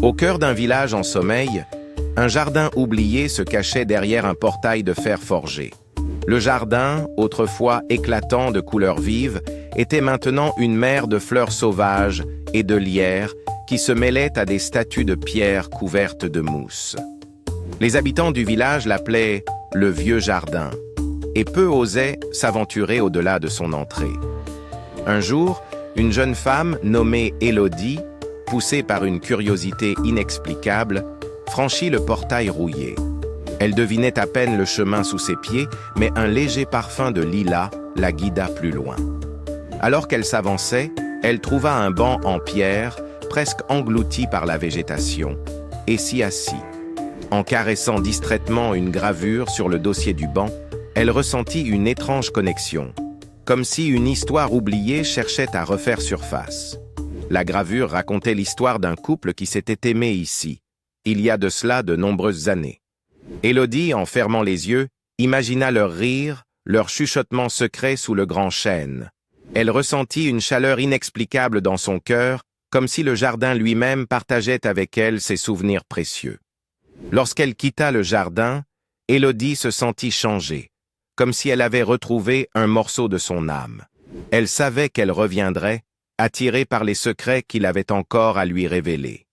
Au cœur d'un village en sommeil, un jardin oublié se cachait derrière un portail de fer forgé. Le jardin, autrefois éclatant de couleurs vives, était maintenant une mer de fleurs sauvages et de lierre qui se mêlaient à des statues de pierre couvertes de mousse. Les habitants du village l'appelaient « le vieux jardin », et peu osaient s'aventurer au-delà de son entrée. Un jour, une jeune femme nommée Élodie, poussée par une curiosité inexplicable, franchit le portail rouillé. Elle devinait à peine le chemin sous ses pieds, mais un léger parfum de lilas la guida plus loin. Alors qu'elle s'avançait, elle trouva un banc en pierre, presque englouti par la végétation, et s'y assit. En caressant distraitement une gravure sur le dossier du banc, elle ressentit une étrange connexion, comme si une histoire oubliée cherchait à refaire surface. La gravure racontait l'histoire d'un couple qui s'était aimé ici, il y a de cela de nombreuses années. Élodie, en fermant les yeux, imagina leur rire, leur chuchotement secret sous le grand chêne. Elle ressentit une chaleur inexplicable dans son cœur, comme si le jardin lui-même partageait avec elle ses souvenirs précieux. Lorsqu'elle quitta le jardin, Élodie se sentit changée, comme si elle avait retrouvé un morceau de son âme. Elle savait qu'elle reviendrait, attirée par les secrets qu'il avait encore à lui révéler.